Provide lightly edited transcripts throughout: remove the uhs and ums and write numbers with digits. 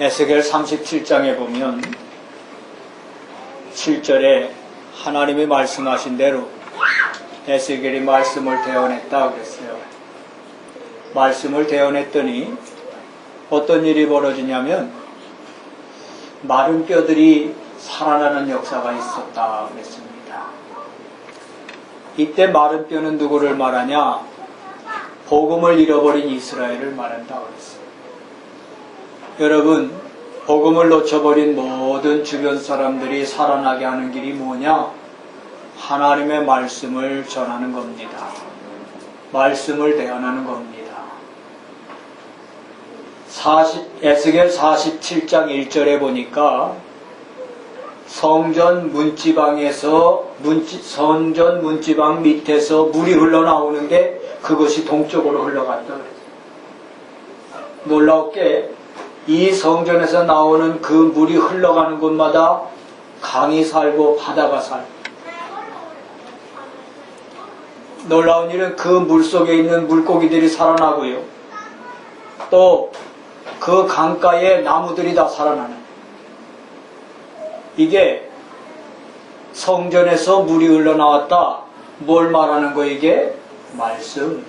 에스겔 37장에 보면 7절에 하나님이 말씀하신 대로 에스겔이 말씀을 대언했다 그랬어요. 말씀을 대언했더니 어떤 일이 벌어지냐면 마른 뼈들이 살아나는 역사가 있었다 그랬습니다. 이때 마른 뼈는 누구를 말하냐? 복음을 잃어버린 이스라엘을 말한다 그랬어요. 여러분, 복음을 놓쳐버린 모든 주변 사람들이 살아나게 하는 길이 뭐냐? 하나님의 말씀을 전하는 겁니다. 말씀을 대언하는 겁니다. 에스겔 47장 1절에 보니까 성전 문지방 밑에서 물이 흘러나오는데 그것이 동쪽으로 흘러갔다 그랬어요. 놀랍게 이 성전에서 나오는 그 물이 흘러가는 곳마다 강이 살고 바다가 살고, 놀라운 일은 그 물속에 있는 물고기들이 살아나고요, 또 그 강가에 나무들이 다 살아나는, 이게 성전에서 물이 흘러나왔다. 뭘 말하는 거? 이게 말씀.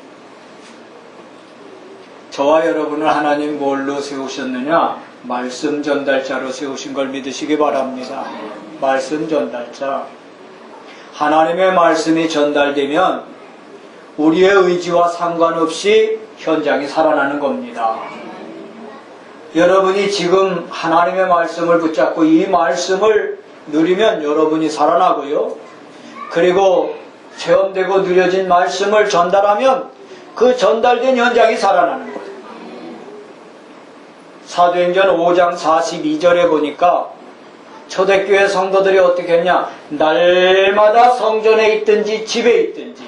저와 여러분을 하나님 뭘로 세우셨느냐? 말씀 전달자로 세우신 걸 믿으시기 바랍니다. 말씀 전달자. 하나님의 말씀이 전달되면 우리의 의지와 상관없이 현장이 살아나는 겁니다. 여러분이 지금 하나님의 말씀을 붙잡고 이 말씀을 누리면 여러분이 살아나고요, 그리고 체험되고 누려진 말씀을 전달하면 그 전달된 현장이 살아나는 거예요. 사도행전 5장 42절에 보니까 초대교회 성도들이 어떻게 했냐? 날마다 성전에 있든지 집에 있든지,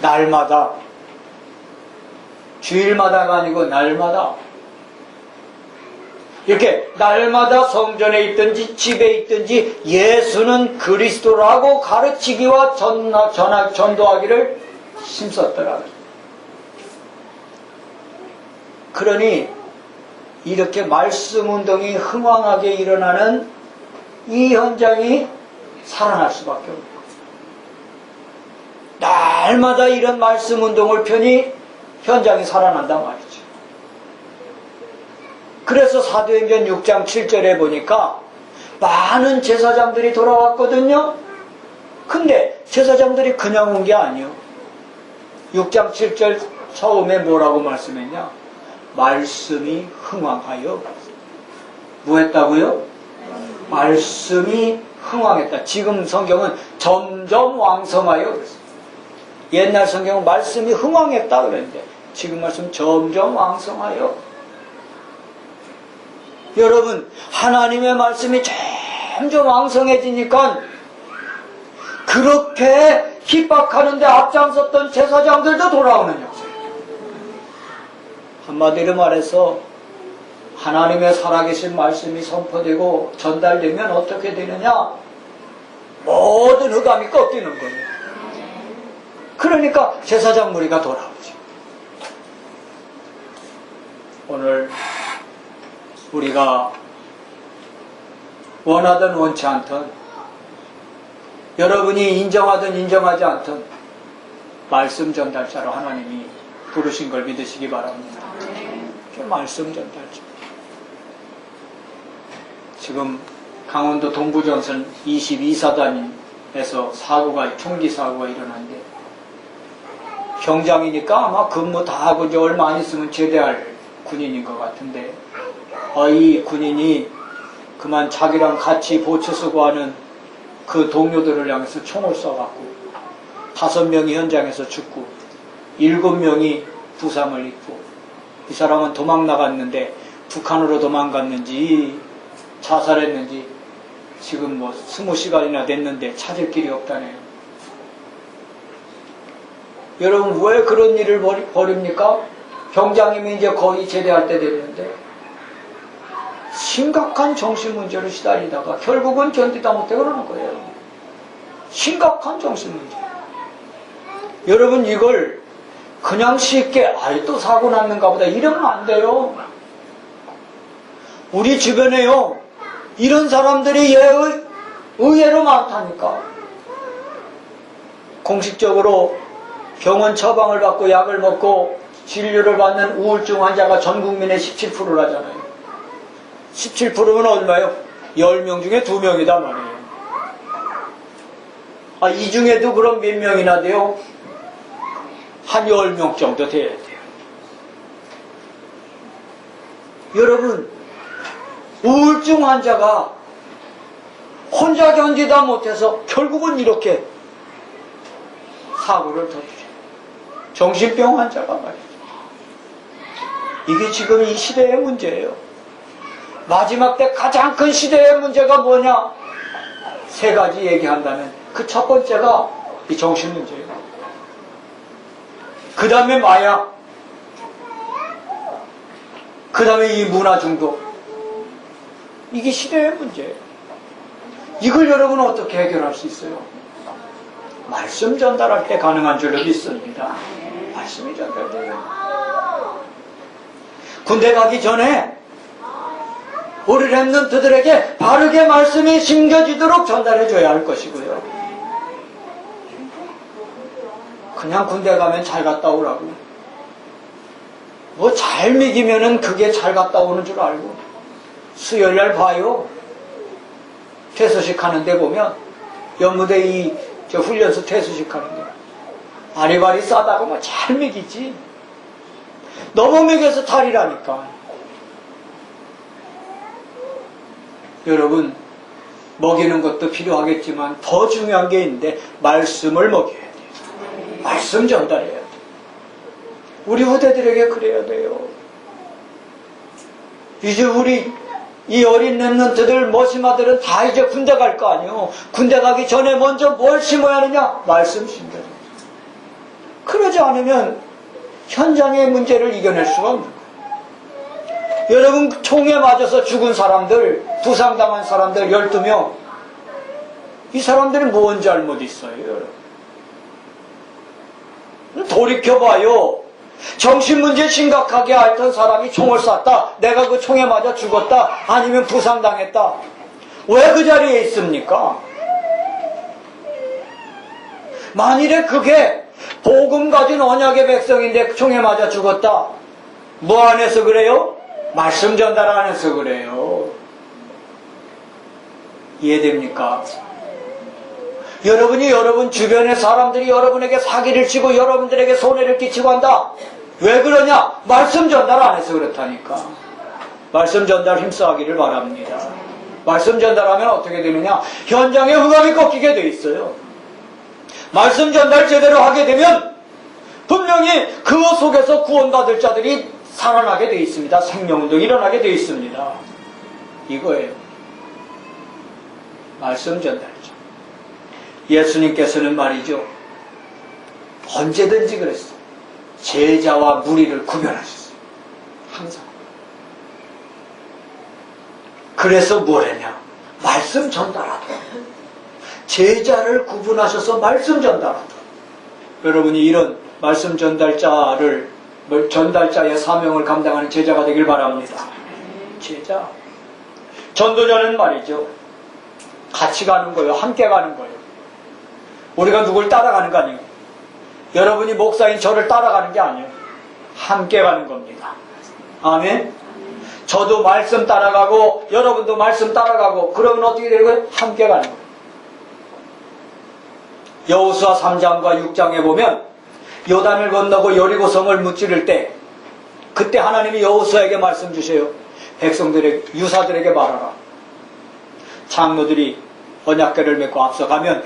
날마다, 주일마다가 아니고 날마다, 이렇게 날마다 성전에 있든지 집에 있든지 예수는 그리스도라고 가르치기와 전도하기를 힘썼더라. 그러니 이렇게 말씀 운동이 흥왕하게 일어나는 이 현장이 살아날 수밖에 없는 거예요. 날마다 이런 말씀 운동을 펴니 현장이 살아난단 말이죠. 그래서 사도행전 6장 7절에 보니까 많은 제사장들이 돌아왔거든요. 근데 제사장들이 그냥 온 게 아니에요. 6장 7절 처음에 뭐라고 말씀했냐? 말씀이 흥왕하여. 뭐 했다고요? 말씀이 흥왕했다. 지금 성경은 점점 왕성하여 그랬어요. 옛날 성경은 말씀이 흥왕했다 그랬는데 지금 말씀 점점 왕성하여. 여러분, 하나님의 말씀이 점점 왕성해지니까 그렇게 핍박하는데 앞장섰던 제사장들도 돌아오는 역사예요. 한마디로 말해서 하나님의 살아계신 말씀이 선포되고 전달되면 어떻게 되느냐? 모든 흑암이 꺾이는 거예요. 그러니까 제사장 무리가 돌아오죠. 오늘 우리가 원하든 원치 않든, 여러분이 인정하든 인정하지 않든 말씀 전달자로 하나님이 부르신 걸 믿으시기 바랍니다. 말씀 전달자. 지금 강원도 동부전선 22사단에서 총기 사고가 일어났는데, 병장이니까 아마 근무 다 하고 이제 얼마 안 있으면 제대할 군인인 것 같은데, 이 군인이 그만 자기랑 같이 보초 쓰고 하는 그 동료들을 향해서 총을 쏴갖고 5명이 현장에서 죽고 7명이 부상을 입고, 이 사람은 도망 나갔는데 북한으로 도망갔는지 자살했는지 지금 20시간이나 됐는데 찾을 길이 없다네요. 여러분, 왜 그런 일을 벌입니까? 병장님이 이제 거의 제대할 때 됐는데 심각한 정신문제로 시달리다가 결국은 견디다 못해 그러는 거예요. 심각한 정신문제. 여러분, 이걸 그냥 쉽게 또 사고 났는가 보다 이러면 안 돼요. 우리 주변에요, 이런 사람들이 의외로 많다니까. 공식적으로 병원 처방을 받고 약을 먹고 진료를 받는 우울증 환자가 전 국민의 17%라잖아요. 17%면 얼마요? 10명 중에 2명이다 말이에요. 이 중에도 그럼 몇 명이나 돼요? 한 10명 정도 돼야 돼요. 여러분, 우울증 환자가 혼자 견디다 못해서 결국은 이렇게 사고를 터뜨려요. 정신병 환자가 말이죠. 이게 지금 이 시대의 문제예요. 마지막 때 가장 큰 시대의 문제가 뭐냐? 3가지 얘기한다면 그 첫 번째가 이 정신 문제예요. 그 다음에 마약, 그 다음에 이 문화 중독. 이게 시대의 문제예요. 이걸 여러분 어떻게 해결할 수 있어요? 말씀 전달할 때 가능한 줄로 믿습니다. 말씀이 전달돼요. 군대 가기 전에 우리 렘넌트들에게 바르게 말씀이 심겨지도록 전달해줘야 할 것이고요. 그냥 군대 가면 잘 갔다 오라고. 뭐 잘 먹이면은 그게 잘 갔다 오는 줄 알고. 수요일날 봐요. 퇴소식 하는데 보면 연무대 훈련소 퇴소식 하는데 아리바리 싸다고 뭐 잘 먹이지. 너무 먹여서 탈이라니까. 여러분, 먹이는 것도 필요하겠지만 더 중요한 게 있는데 말씀을 먹여야 돼요. 말씀 전달해야 돼요. 우리 후대들에게 그래야 돼요. 이제 우리 이 어린 렘넌트들, 머시마들은 다 이제 군대 갈 거 아니에요. 군대 가기 전에 먼저 뭘 심어야 하느냐? 말씀 심겨야 돼요. 그러지 않으면 현장의 문제를 이겨낼 수가 없는 거예요. 여러분, 총에 맞아서 죽은 사람들, 부상당한 사람들 12명, 이 사람들은 뭔 잘못 있어요, 여러분? 돌이켜봐요. 정신문제 심각하게 앓던 사람이 총을 쐈다. 내가 그 총에 맞아 죽었다. 아니면 부상당했다. 왜 그 자리에 있습니까? 만일에 그게 복음 가진 언약의 백성인데 총에 맞아 죽었다. 뭐 안 해서 그래요? 말씀 전달 안 해서 그래요. 이해됩니까? 여러분이 여러분 주변의 사람들이 여러분에게 사기를 치고 여러분들에게 손해를 끼치고 한다. 왜 그러냐? 말씀 전달 안 해서 그렇다니까. 말씀 전달 힘써하기를 바랍니다. 말씀 전달하면 어떻게 되느냐? 현장에 흑암이 꺾이게 돼 있어요. 말씀 전달 제대로 하게 되면 분명히 그 속에서 구원받을 자들이 살아나게 돼 있습니다. 생명운동이 일어나게 돼 있습니다. 이거예요. 말씀 전달이죠. 예수님께서는 말이죠, 언제든지 그랬어요. 제자와 무리를 구별하셨어요. 항상. 그래서 뭐랬냐? 말씀 전달하도록. 제자를 구분하셔서 말씀 전달하도록. 여러분이 이런 말씀 전달자의 사명을 감당하는 제자가 되길 바랍니다. 제자. 전도자는 말이죠, 같이 가는 거예요. 함께 가는 거예요. 우리가 누굴 따라가는 거 아니에요. 여러분이 목사인 저를 따라가는 게 아니에요. 함께 가는 겁니다. 아멘. 저도 말씀 따라가고 여러분도 말씀 따라가고, 그러면 어떻게 되는 거예요? 함께 가는 거예요. 여호수아 3장과 6장에 보면 요단을 건너고 여리고성을 무찌를 때, 그때 하나님이 여호수아에게 말씀 주세요. 백성들에게, 유사들에게 말하라. 장로들이 언약궤를 메고 앞서가면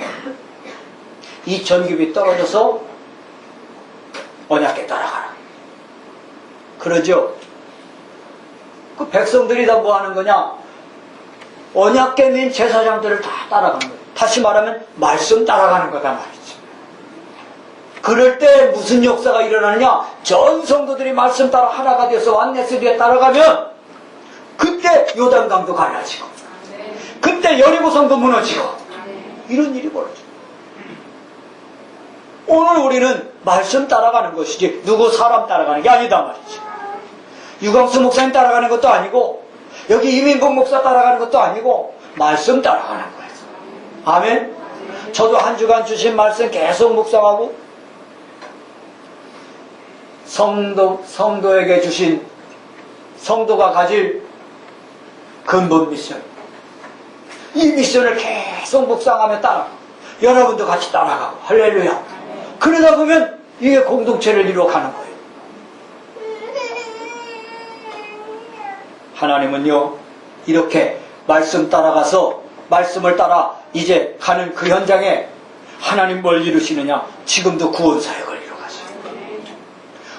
2000규빗 떨어져서 언약궤 따라가라. 그러죠? 그 백성들이 다 뭐 하는 거냐? 언약궤 민 제사장들을 다 따라가는 거예요. 다시 말하면 말씀 따라가는 거다 말이죠. 그럴 때 무슨 역사가 일어나느냐? 전 성도들이 말씀 따라 하나가 돼서 안네스리에 따라가면 그때 요단강도 갈라지고, 그때 여리고성도 무너지고, 이런 일이 벌어져요. 오늘 우리는 말씀 따라가는 것이지 누구 사람 따라가는 게 아니다 말이죠. 유광수 목사님 따라가는 것도 아니고 여기 이민복 목사 따라가는 것도 아니고 말씀 따라가는 거예요. 아멘. 저도 한 주간 주신 말씀 계속 묵상하고 성도에게 주신 성도가 가질 근본 미션, 이 미션을 계속 묵상하며 따라가고 여러분도 같이 따라가고 할렐루야. 그러다 보면 이게 공동체를 이루어가는 거예요. 하나님은요 이렇게 말씀 따라가서 말씀을 따라 이제 가는 그 현장에 하나님 뭘 이루시느냐? 지금도 구원 사역을 이루어가셔요.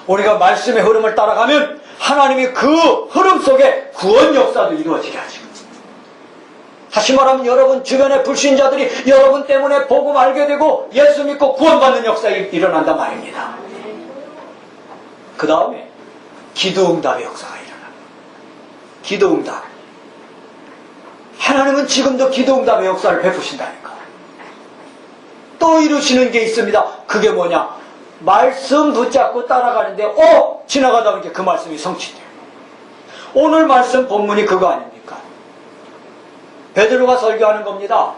우리가 말씀의 흐름을 따라가면 하나님이 그 흐름 속에 구원 역사도 이루어지게 하죠. 다시 말하면 여러분 주변의 불신자들이 여러분 때문에 복음 알게 되고 예수 믿고 구원받는 역사가 일어난단 말입니다. 그 다음에 기도응답의 역사가 일어납니다. 기도응답. 하나님은 지금도 기도응답의 역사를 베푸신다니까. 또 이루시는 게 있습니다. 그게 뭐냐? 말씀 붙잡고 따라가는데 지나가다 보니까 그 말씀이 성취돼요. 오늘 말씀 본문이 그거 아닙니까? 베드로가 설교하는 겁니다.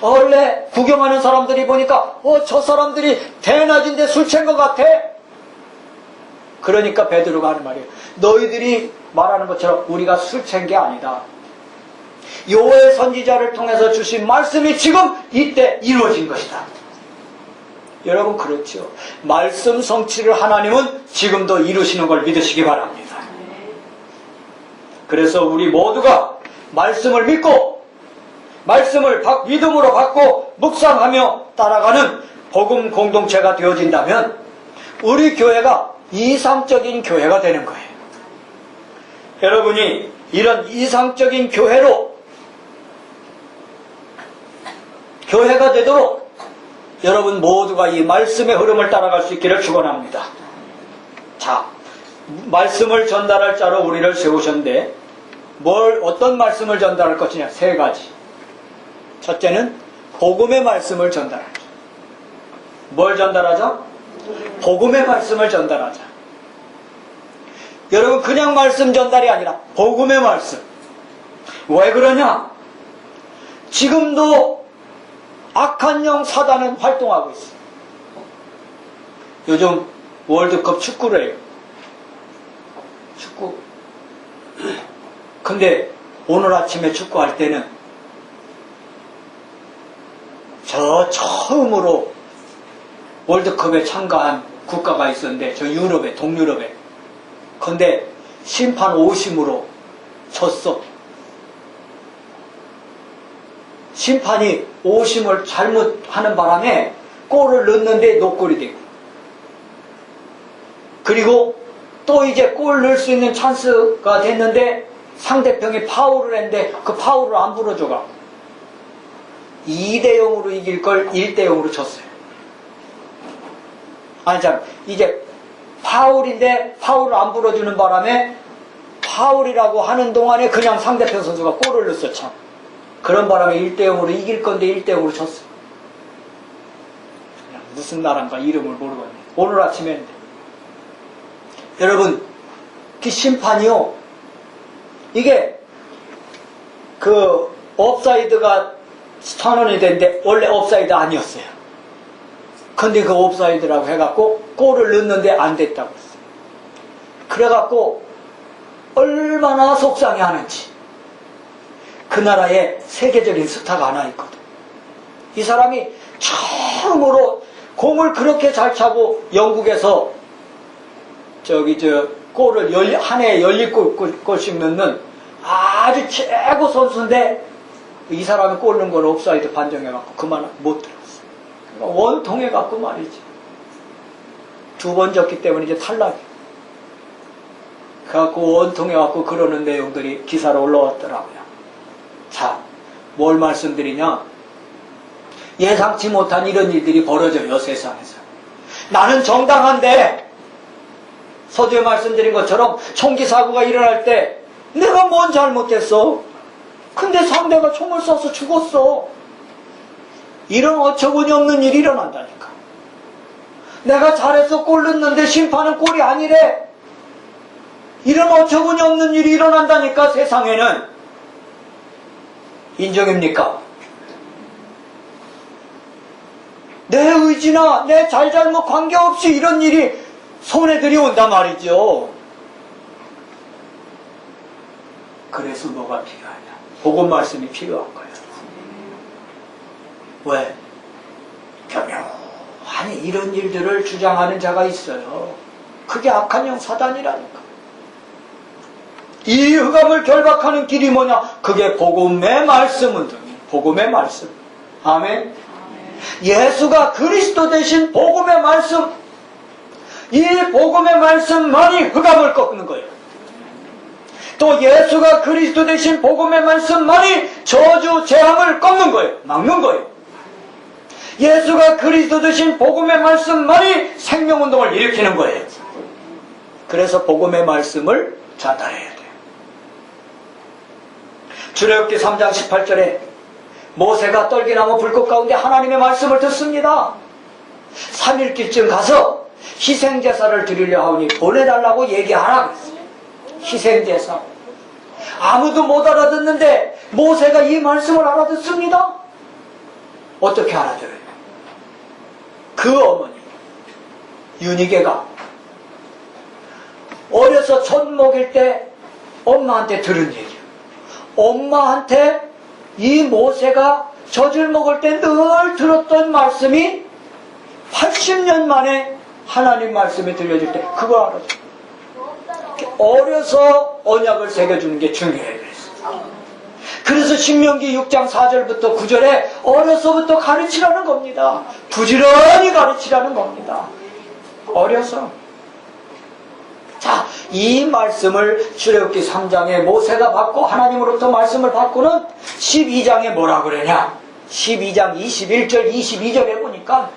원래 구경하는 사람들이 보니까 저 사람들이 대낮인데 술 취한 것 같아. 그러니까 베드로가 하는 말이에요. 너희들이 말하는 것처럼 우리가 술 취한 게 아니다. 요엘 선지자를 통해서 주신 말씀이 지금 이때 이루어진 것이다. 여러분 그렇죠. 말씀 성취를 하나님은 지금도 이루시는 걸 믿으시기 바랍니다. 그래서 우리 모두가 말씀을 믿고 말씀을 믿음으로 받고 묵상하며 따라가는 복음 공동체가 되어진다면 우리 교회가 이상적인 교회가 되는 거예요. 여러분이 이런 이상적인 교회가 되도록 여러분 모두가 이 말씀의 흐름을 따라갈 수 있기를 축원합니다. 자, 말씀을 전달할 자로 우리를 세우셨는데 어떤 말씀을 전달할 것이냐? 세 가지. 첫째는 복음의 말씀을 전달하자. 뭘 전달하자? 복음의 말씀을 전달하자. 여러분 그냥 말씀 전달이 아니라 복음의 말씀. 왜 그러냐? 지금도 악한 영 사단은 활동하고 있어요. 요즘 월드컵 축구를 해요. 축구. 근데 오늘 아침에 축구할 때는 저 처음으로 월드컵에 참가한 국가가 있었는데 저 유럽에, 동유럽에. 근데 심판 오심으로 졌어. 심판이 오심을 잘못하는 바람에 골을 넣는데 노골이 되고, 그리고 또 이제 골 넣을 수 있는 찬스가 됐는데 상대편이 파울을 했는데 그 파울을 안 불어줘갖고 2대0으로 이길 걸 1대0으로 졌어요. 아니 참 이제 파울인데 파울을 안 불어주는 바람에 파울이라고 하는 동안에 그냥 상대편 선수가 골을 넣었어. 참 그런 바람에 1대0으로 이길 건데 1대0으로 졌어요. 무슨 나라인가 이름을 모르겠네. 오늘 아침에 했는데. 여러분 그 심판이요, 이게 그 옵사이드가 선언이 됐는데 원래 옵사이드 아니었어요. 근데 그 옵사이드라고 해갖고 골을 넣는데 안 됐다고 했어요. 그래갖고 얼마나 속상해하는지. 그 나라에 세계적인 스타가 하나 있거든. 이 사람이 처음으로 공을 그렇게 잘 차고 영국에서 골을 한 해에 17골씩 넣는 아주 최고 선수인데 이 사람이 골 넣은 걸 옵사이드 판정해갖고 그만 못 들어갔어. 그러니까 원통해갖고 말이지. 2번 졌기 때문에 이제 탈락이야. 그래갖고 원통해갖고 그러는 내용들이 기사로 올라왔더라고요. 자, 뭘 말씀드리냐? 예상치 못한 이런 일들이 벌어져요, 세상에서. 나는 정당한데 서두에 말씀드린 것처럼 총기 사고가 일어날 때 내가 뭔 잘못했어? 근데 상대가 총을 쏴서 죽었어. 이런 어처구니 없는 일이 일어난다니까. 내가 잘해서 골 넣는데 심판은 골이 아니래. 이런 어처구니 없는 일이 일어난다니까, 세상에는. 인정입니까? 내 의지나 내 잘잘못 관계없이 이런 일이 손에 들이온단 말이죠. 그래서 뭐가 필요하냐? 복음 말씀이 필요한 거예요. 왜? 교묘하니 이런 일들을 주장하는 자가 있어요. 그게 악한 영 사단이라니까. 이 흑암을 결박하는 길이 뭐냐? 그게 복음의 말씀은 복음의 말씀. 아멘. 예수가 그리스도 되신 복음의 말씀, 이 복음의 말씀만이 흑암을 꺾는 거예요. 또 예수가 그리스도 되신 복음의 말씀만이 저주 재앙을 꺾는 거예요. 막는 거예요. 예수가 그리스도 되신 복음의 말씀만이 생명운동을 일으키는 거예요. 그래서 복음의 말씀을 전달해야 돼요. 출애굽기 3장 18절에 모세가 떨기나무 불꽃 가운데 하나님의 말씀을 듣습니다. 3일길쯤 가서 희생제사를 드리려 하오니 보내달라고 얘기하라 그랬어요. 희생제사. 아무도 못 알아듣는데 모세가 이 말씀을 알아듣습니다. 어떻게 알아들어요? 그 어머니 유니게가 어려서 젖 먹일 때 엄마한테 들은 얘기예요. 엄마한테 이 모세가 젖을 먹을 때 늘 들었던 말씀이 80년 만에 하나님 말씀이 들려줄 때 그걸 알았어요. 어려서 언약을 새겨주는 게 중요해요. 그래서 신명기 6장 4절부터 9절에 어려서부터 가르치라는 겁니다. 부지런히 가르치라는 겁니다. 어려서. 자, 이 말씀을 출애굽기 3장에 모세가 받고 하나님으로부터 말씀을 받고는 12장에 뭐라 그러냐? 12장 21절 22절에 보니까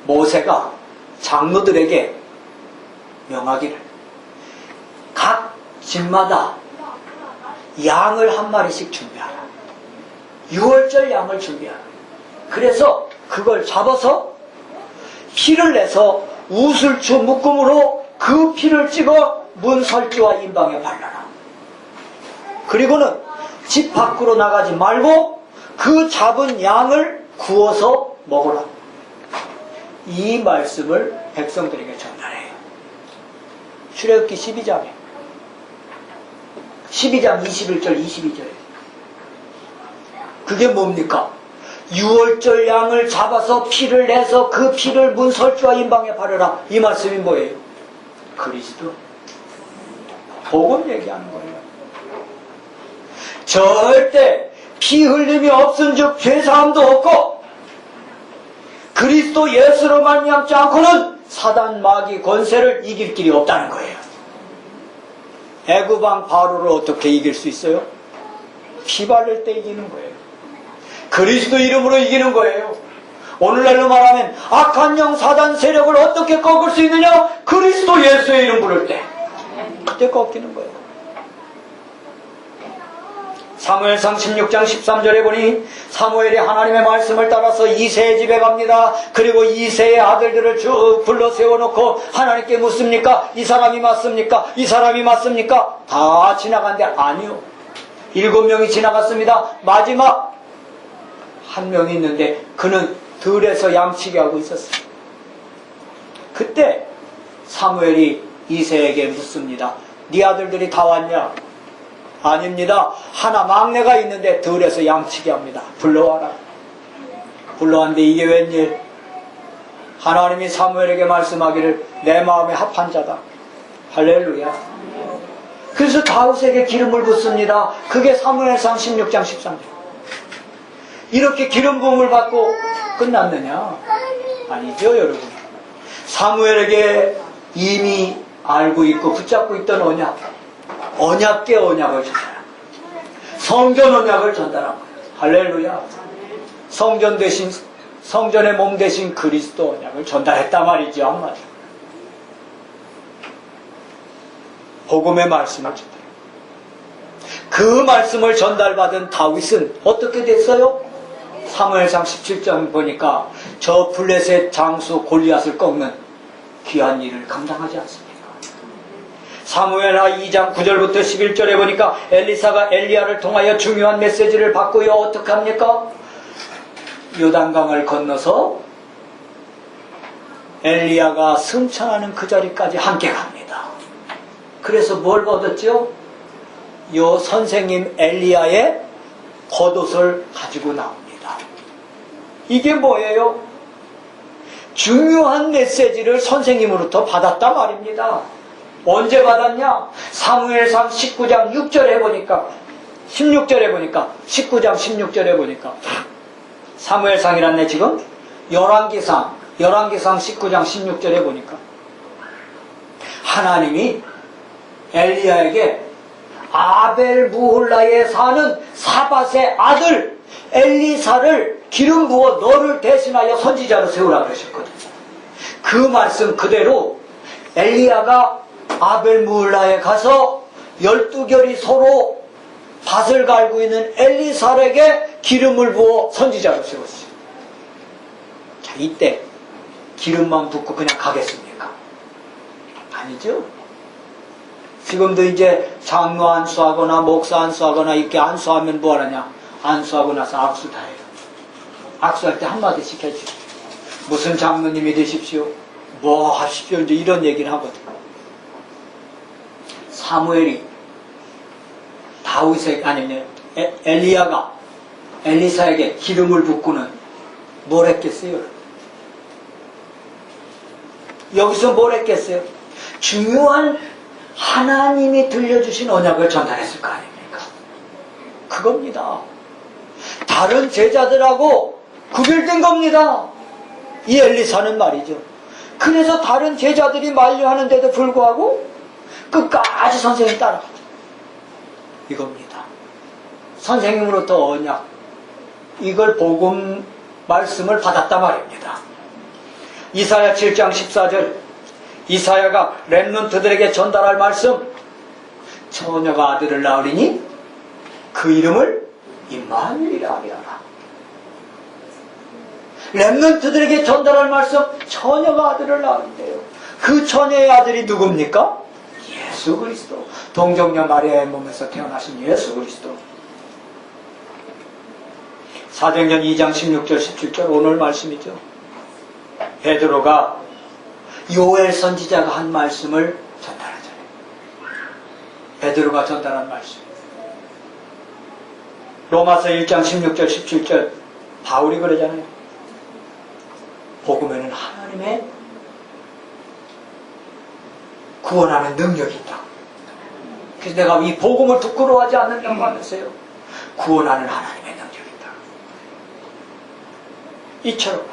모세가 장로들에게 명하기를 각 집마다 양을 한 마리씩 준비하라. 6월절 양을 준비하라. 그래서 그걸 잡아서 피를 내서 우슬추 묶음으로 그 피를 찍어 문 설지와 임방에 발라라. 그리고는 집 밖으로 나가지 말고 그 잡은 양을 구워서 먹어라. 이 말씀을 백성들에게 전달해요. 출애굽기 12장에 12장 21절 22절에 그게 뭡니까? 6월절 양을 잡아서 피를 내서 그 피를 문 설주와 임방에 바르라. 이 말씀이 뭐예요? 그리스도 복음 얘기하는 거예요. 절대 피 흘림이 없은즉 죄사함도 없고 그리스도 예수로 말미암지 않고는 사단 마귀 권세를 이길 길이 없다는 거예요. 애굽 왕 바로를 어떻게 이길 수 있어요? 피 바를 때 이기는 거예요. 그리스도 이름으로 이기는 거예요. 오늘날로 말하면 악한 영 사단 세력을 어떻게 꺾을 수 있느냐? 그리스도 예수의 이름 부를 때 그때 꺾이는 거예요. 사무엘상 16장 13절에 보니 사무엘이 하나님의 말씀을 따라서 이새의 집에 갑니다. 그리고 이새의 아들들을 쭉 불러 세워놓고 하나님께 묻습니까? 이 사람이 맞습니까? 이 사람이 맞습니까? 다 지나간데 아니요. 7명이 지나갔습니다. 마지막 한 명이 있는데 그는 들에서 양치기 하고 있었어요. 그때 사무엘이 이새에게 묻습니다. 네 아들들이 다 왔냐? 아닙니다. 하나 막내가 있는데 들에서 양치기 합니다. 불러와라. 불러왔는데 이게 웬일? 하나님이 사무엘에게 말씀하기를 내 마음에 합한 자다. 할렐루야. 그래서 다윗에게 기름을 붓습니다. 그게 사무엘상 16장 13절. 이렇게 기름 부음을 받고 끝났느냐? 아니죠, 여러분. 사무엘에게 이미 알고 있고 붙잡고 있던 언약계 언약을 전달한 거예요. 성전 언약을 전달한 거예요. 할렐루야. 성전 대신, 성전의 몸 대신 그리스도 언약을 전달했단 말이죠, 한마디로. 복음의 말씀을 전달. 그 말씀을 전달받은 다윗은 어떻게 됐어요? 사무엘상 17장 보니까 저 블레셋 장수 골리앗을 꺾는 귀한 일을 감당하지 않습니까? 사무엘하 2장 9절부터 11절에 보니까 엘리사가 엘리야를 통하여 중요한 메시지를 받고요. 어떻게 합니까? 요단강을 건너서 엘리야가 승천하는 그 자리까지 함께 갑니다. 그래서 뭘 얻었죠? 요 선생님 엘리야의 겉옷을 가지고 나옵니다. 이게 뭐예요? 중요한 메시지를 선생님으로부터 받았단 말입니다. 언제 받았냐? 사무엘상 19장 6절에 보니까 16절에 보니까 19장 16절에 보니까 사무엘상이란네 지금 열왕기상 19장 16절에 보니까 하나님이 엘리야에게 아벨 무홀라에 사는 사밧의 아들 엘리사를 기름 부어 너를 대신하여 선지자로 세우라 그러셨거든요. 그 말씀 그대로 엘리야가 아벨 무홀라에 가서 12결이 서로 밭을 갈고 있는 엘리사에게 기름을 부어 선지자로 세웠어요. 자, 이때 기름만 붓고 그냥 가겠습니까? 아니죠. 지금도 이제 장로 안수하거나 목사 안수하거나 이렇게 안수하면 뭐하느냐? 안수하고 나서 악수 다 해요. 악수할 때 한마디씩 해주죠. 무슨 장로님이 되십시오? 뭐 하십시오? 이제 이런 얘기를 하거든요. 사무엘이 엘리야가 엘리사에게 기름을 붓고는 뭘 했겠어요? 여기서 뭘 했겠어요? 중요한 하나님이 들려주신 언약을 전달했을 거 아닙니까? 그겁니다. 다른 제자들하고 구별된 겁니다. 이 엘리사는 말이죠. 그래서 다른 제자들이 만류하는데도 불구하고 끝까지 선생님 따라가죠. 이겁니다. 선생님으로부터 언약, 이걸 복음 말씀을 받았단 말입니다. 이사야 7장 14절, 이사야가 렘넌트들에게 전달할 말씀, 처녀가 아들을 낳으리니 그 이름을 임마누엘이라 하리라. 렘넌트들에게 전달할 말씀, 처녀가 아들을 낳은대요. 그 처녀의 아들이 누굽니까? 예수 그리스도. 동정녀 마리아의 몸에서 태어나신 예수 그리스도. 사도행전 2장 16절 17절 오늘 말씀이죠. 베드로가 요엘 선지자가 한 말씀을 전달하잖아요. 베드로가 전달한 말씀. 로마서 1장 16절 17절 바울이 그러잖아요. 복음에는 하나님의 구원하는 능력이 있다. 그래서 내가 이 복음을 부끄러워하지 않는다고 하면서요. 구원하는 하나님의 능력이 있다. 이처럼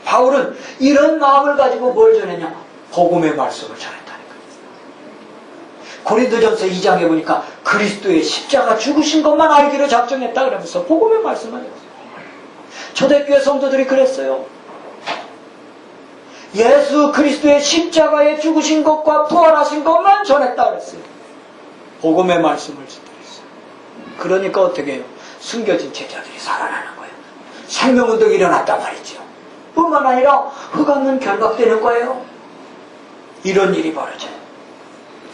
바울은 이런 마음을 가지고 뭘 전했냐? 복음의 말씀을 전했다는 거예요. 고린도전서 2장에 보니까 그리스도의 십자가 죽으신 것만 알기로 작정했다 그러면서 복음의 말씀만 했어요. 초대교회 성도들이 그랬어요. 예수 그리스도의 십자가에 죽으신 것과 부활하신 것만 전했다 그랬어요. 복음의 말씀을 전했어요. 그러니까 어떻게 해요? 숨겨진 제자들이 살아나는 거예요. 생명운동이 일어났단 말이죠. 뿐만 아니라 흑암은 결박되는 거예요. 이런 일이 벌어져요.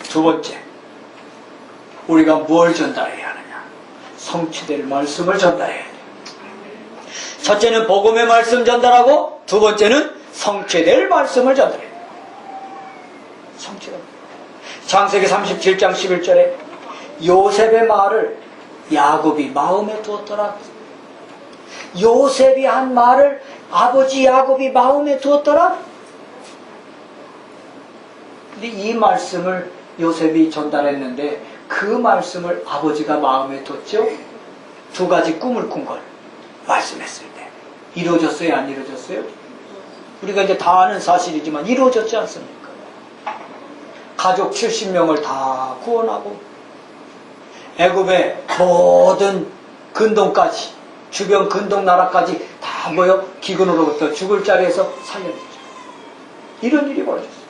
두 번째, 우리가 뭘 전달해야 하느냐? 성취될 말씀을 전달해야 돼요. 첫째는 복음의 말씀 전달하고 두 번째는 성취될 말씀을 전달해야 돼요. 성취가. 창세기 37장 11절에 요셉의 말을 야곱이 마음에 두었더라. 요셉이 한 말을 아버지 야곱이 마음에 두었더라. 근데 이 말씀을 요셉이 전달했는데 그 말씀을 아버지가 마음에 뒀죠. 두 가지 꿈을 꾼 걸 말씀했을 때 이루어졌어요? 안 이루어졌어요? 우리가 이제 다 아는 사실이지만 이루어졌지 않습니까? 가족 70명을 다 구원하고 애굽의 모든 근동까지 주변 근동 나라까지 다 모여 기근으로부터 죽을 자리에서 살려냈죠. 이런 일이 벌어졌어요.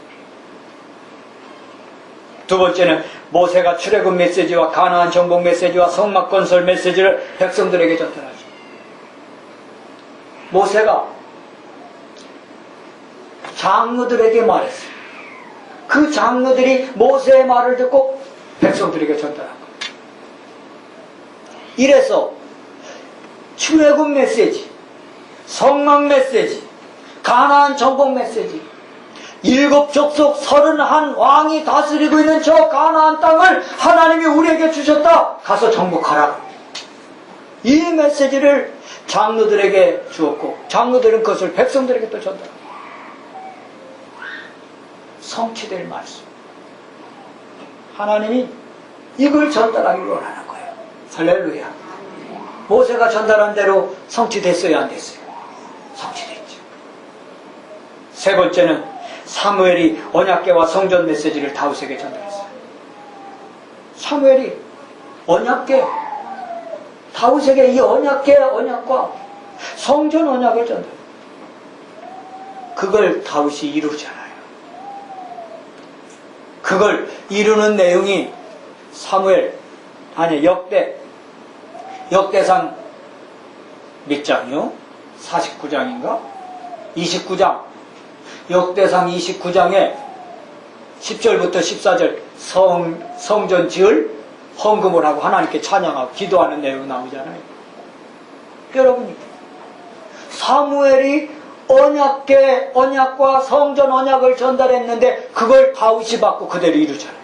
두 번째는 모세가 출애굽 메시지와 가나안 정복 메시지와 성막 건설 메시지를 백성들에게 전달하죠. 모세가 장로들에게 말했어요. 그 장로들이 모세의 말을 듣고 백성들에게 전달한 거예요. 이래서 출애굽 메시지, 성막 메시지, 가나안 정복 메시지, 7족속 31 왕이 다스리고 있는 저 가나안 땅을 하나님이 우리에게 주셨다. 가서 정복하라. 이 메시지를 장로들에게 주었고 장로들은 그것을 백성들에게 또 전달합니다. 성취될 말씀. 하나님이 이걸 전달하기를 원하는 거예요. 할렐루야. 모세가 전달한 대로 성취됐어요, 안 됐어요? 성취됐죠. 세 번째는 사무엘이 언약궤와 성전 메시지를 다윗에게 전달했어요. 사무엘이 언약궤, 다윗에게 이 언약궤 언약과 성전 언약을 전달해요. 그걸 다윗이 이루잖아요. 그걸 이루는 내용이 역대상 몇 장이요? 49장인가? 29장. 역대상 29장에 10절부터 14절 성전 지을 헌금을 하고 하나님께 찬양하고 기도하는 내용이 나오잖아요. 여러분, 사무엘이 언약과 성전 언약을 전달했는데 그걸 다윗이 받고 그대로 이루잖아요.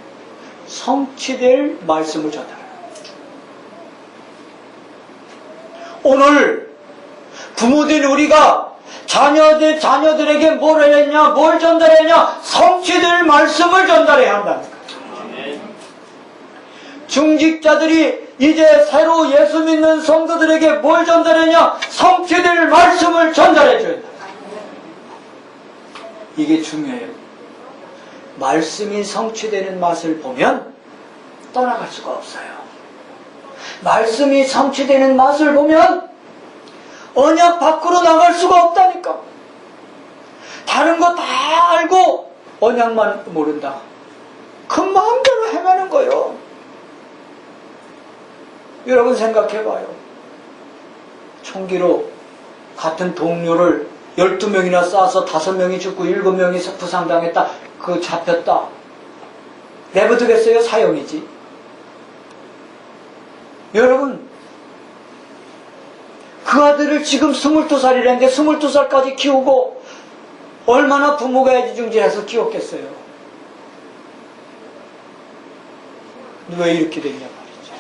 성취될 말씀을 전달해요. 오늘 부모된 우리가 자녀들에게 뭘 했냐, 뭘 전달했냐, 성취될 말씀을 전달해야 한다니까. 중직자들이 이제 새로 예수 믿는 성도들에게 뭘 전달했냐, 성취될 말씀을 전달해줘야 한다. 이게 중요해요. 말씀이 성취되는 맛을 보면 떠나갈 수가 없어요. 말씀이 성취되는 맛을 보면 언약 밖으로 나갈 수가 없다니까. 다른 거 다 알고 언약만 모른다. 그 마음대로 행하는 거예요. 여러분 생각해봐요. 총기로 같은 동료를 12명이나 쏴서 5명이 죽고 7명이 부상당했다. 그거 잡혔다. 내버두겠어요? 사형이지. 여러분, 그 아들을 지금 22살이라는데 22살까지 키우고 얼마나 부모가 애지중지해서 키웠겠어요. 왜 이렇게 됐냐 말이죠.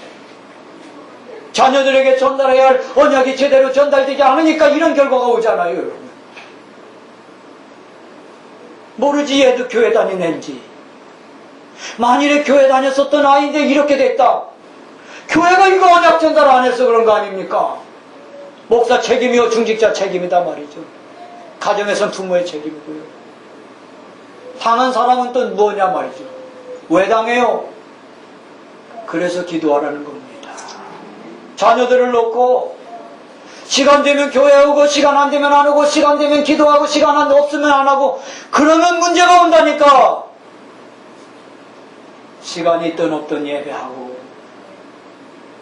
자녀들에게 전달해야 할 언약이 제대로 전달되지 않으니까 이런 결과가 오잖아요, 여러분. 모르지 얘도 교회 다니는지. 만일에 교회 다녔었던 아이인데 이렇게 됐다. 교회가 이거 언약 전달 안 해서 그런 거 아닙니까? 목사 책임이요, 중직자 책임이다 말이죠. 가정에선 부모의 책임이고요. 당한 사람은 또 뭐냐 말이죠. 왜 당해요? 그래서 기도하라는 겁니다. 자녀들을 놓고 시간 되면 교회 오고 시간 안 되면 안 오고 시간 되면 기도하고 시간 안 없으면 안 하고 그러면 문제가 온다니까. 시간이 있든 없든 예배하고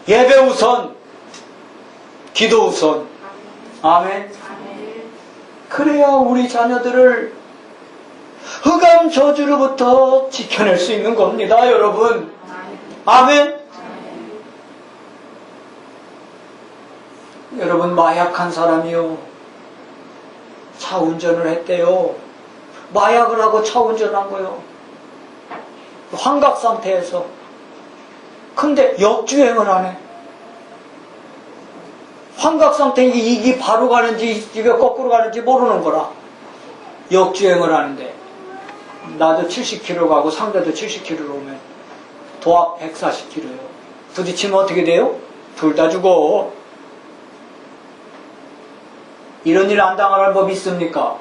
예배 우선 기도 우선. 아멘. 그래야 우리 자녀들을 흑암 저주로부터 지켜낼 수 있는 겁니다, 여러분. 아멘. 여러분, 마약한 사람이요, 차 운전을 했대요. 마약을 하고 차 운전한 거요. 환각 상태에서. 근데 역주행을 하네. 환각 상태인 게 이게 바로 가는지 이게 거꾸로 가는지 모르는 거라. 역주행을 하는데 나도 70km 가고 상대도 70km로 오면 도합 140km요. 부딪히면 어떻게 돼요? 둘 다 죽어. 이런 일 안 당할 법 있습니까?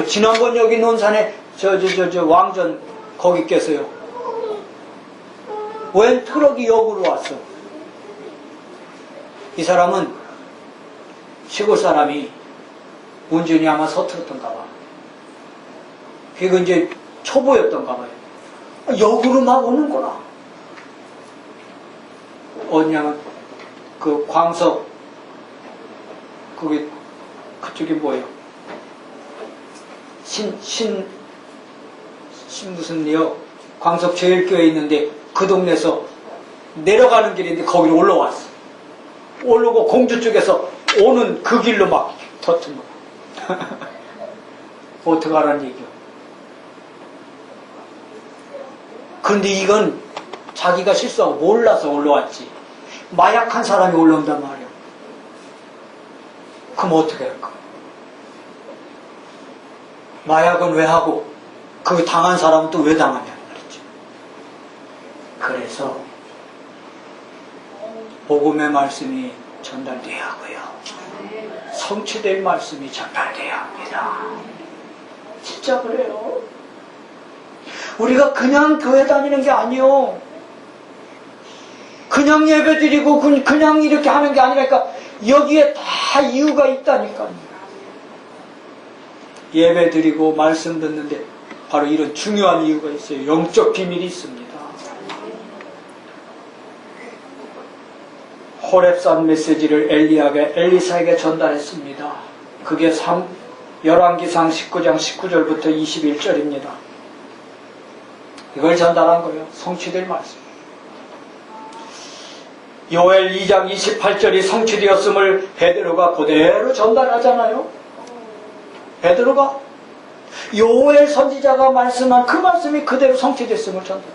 지난번 여기 논산에 왕전 거기 깼어요. 웬 트럭이 역으로 왔어. 이 사람은 시골 사람이 운전이 아마 서툴었던가 봐. 그게 이제 초보였던가 봐요. 역으로 막 오는구나. 어디냐면 그 광석 그게 그쪽이 뭐예요? 무슨요? 광석 제일교회 있는데 그 동네에서 내려가는 길인데 거기로 올라왔어. 오르고 공주 쪽에서 오는 그 길로 막 터트려. 어떡하라는 얘기요. 그런데 이건 자기가 실수하고 몰라서 올라왔지. 마약한 사람이 올라온단 말이야. 그럼 어떻게 할까? 마약은 왜 하고 그 당한 사람은 또 왜 당하냐는 말이지. 그래서 복음의 말씀이 전달돼야 하고요. 성취될 말씀이 전달돼야 합니다. 진짜 그래요. 우리가 그냥 교회 다니는 게 아니요. 그냥 예배 드리고 그냥 이렇게 하는 게 아니라니까. 여기에 다 이유가 있다니까요. 예배 드리고 말씀 듣는데 바로 이런 중요한 이유가 있어요. 영적 비밀이 있습니다. 호렙산 메시지를 엘리사에게 전달했습니다. 그게 열왕기상 19장 19절부터 21절입니다. 이걸 전달한 거예요. 성취될 말씀. 요엘 2장 28절이 성취되었음을 베드로가 그대로 전달하잖아요. 베드로가 요엘 선지자가 말씀한 그 말씀이 그대로 성취됐음을 전달해요.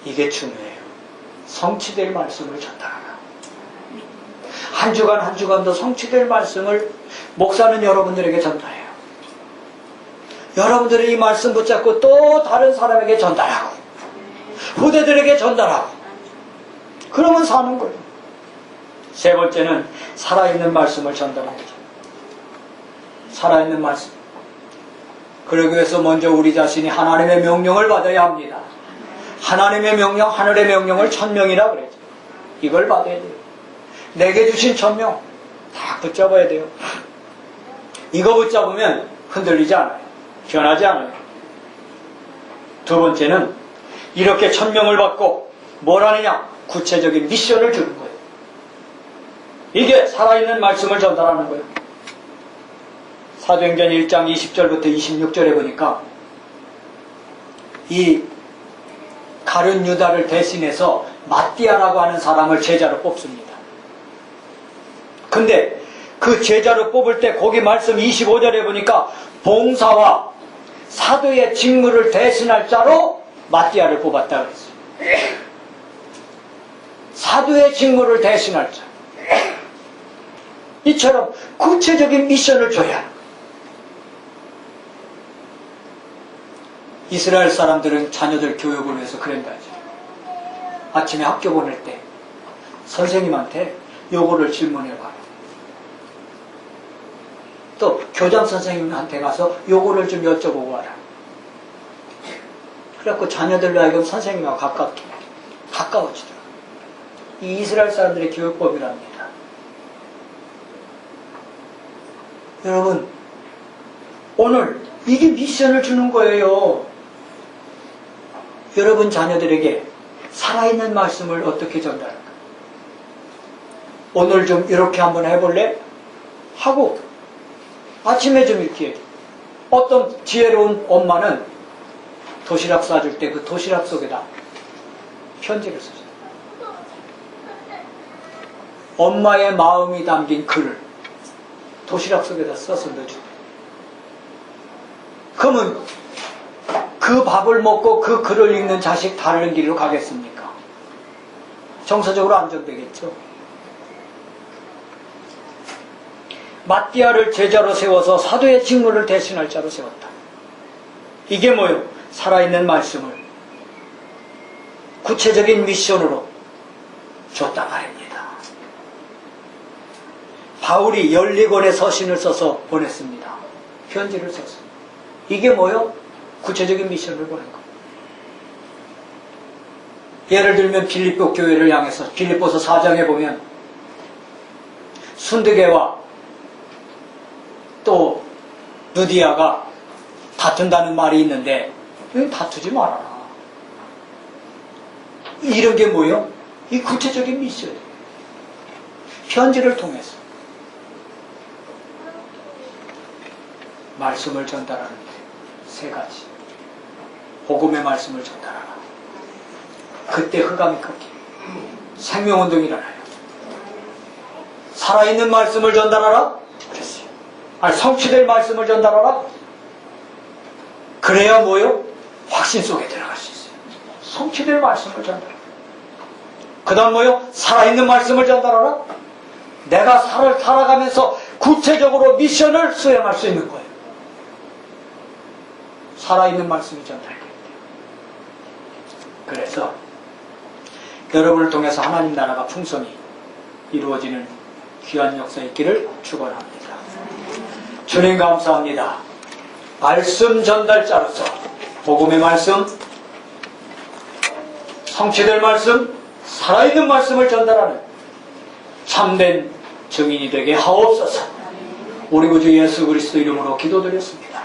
이게 중요해요. 성취될 말씀을 전달하라. 한 주간 한 주간도 성취될 말씀을 목사는 여러분들에게 전달해요. 여러분들이 이 말씀 붙잡고 또 다른 사람에게 전달하고 후대들에게 전달하고 그러면 사는 거예요. 세 번째는 살아있는 말씀을 전달합니다. 살아있는 말씀. 그러기 위해서 먼저 우리 자신이 하나님의 명령을 받아야 합니다. 하나님의 명령, 하늘의 명령을 천명이라 그랬죠. 이걸 받아야 돼요. 내게 주신 천명 다 붙잡아야 돼요. 이거 붙잡으면 흔들리지 않아요. 변하지 않아요. 두 번째는 이렇게 천명을 받고 뭘 하느냐? 구체적인 미션을 주는 거예요. 이게 살아있는 말씀을 전달하는 거예요. 사도행전 1장 20절부터 26절에 보니까 이 가룟 유다를 대신해서 마띠아라고 하는 사람을 제자로 뽑습니다. 근데 그 제자로 뽑을 때 거기 말씀 25절에 보니까 봉사와 사도의 직무를 대신할 자로 마띠아를 뽑았다 그랬어요. 사도의 직무를 대신할 자. 이처럼 구체적인 미션을 줘야 합니다. 이스라엘 사람들은 자녀들 교육을 위해서 그런다죠. 아침에 학교 보낼 때 선생님한테 요거를 질문해봐요. 또 교장 선생님한테 가서 요거를 좀 여쭤보고 와라. 그래갖고 자녀들로 하여금 선생님하고 가까워지더라고요. 이 이스라엘 사람들의 교육법이랍니다. 여러분, 오늘 이게 미션을 주는 거예요. 여러분 자녀들에게 살아있는 말씀을 어떻게 전달할까? 오늘 좀 이렇게 한번 해볼래? 하고 아침에 좀 이렇게 어떤 지혜로운 엄마는 도시락 싸줄 때 그 도시락 속에다 편지를 써줘요. 엄마의 마음이 담긴 글을 도시락 속에다 써서 넣어줘요. 그러면 그 밥을 먹고 그 글을 읽는 자식 다른 길로 가겠습니까? 정서적으로 안정되겠죠. 마띠아를 제자로 세워서 사도의 직무를 대신할 자로 세웠다. 이게 뭐예요? 살아있는 말씀을 구체적인 미션으로 줬다 말입니다. 바울이 열리곤의 서신을 써서 보냈습니다. 편지를 써서. 이게 뭐예요? 구체적인 미션을 보낸 거. 예를 들면 빌립보 교회를 향해서 빌립보서 4장에 보면 순드계와 또 누디아가 다툰다는 말이 있는데 다투지 말아라. 이런 게 뭐예요? 이 구체적인 미션. 편지를 통해서. 말씀을 전달하는데 세 가지. 복음의 말씀을 전달하라. 그때 흑암이 꺾기. 생명운동이 일어나요. 살아있는 말씀을 전달하라? 그랬어요. 아니, 성취될 말씀을 전달하라? 그래야 뭐요? 확신 속에 들어갈 수 있어요. 성취될 말씀을 전달하라. 그 다음 뭐요? 살아있는 말씀을 전달하라? 내가 살아가면서 구체적으로 미션을 수행할 수 있는 거예요. 살아있는 말씀이 전달돼야 돼요. 그래서 여러분을 통해서 하나님 나라가 풍성히 이루어지는 귀한 역사 있기를 축원합니다. 주님 감사합니다. 말씀 전달자로서 복음의 말씀, 성취될 말씀, 살아있는 말씀을 전달하는 참된 증인이 되게 하옵소서. 우리 구주 예수 그리스도 이름으로 기도드렸습니다.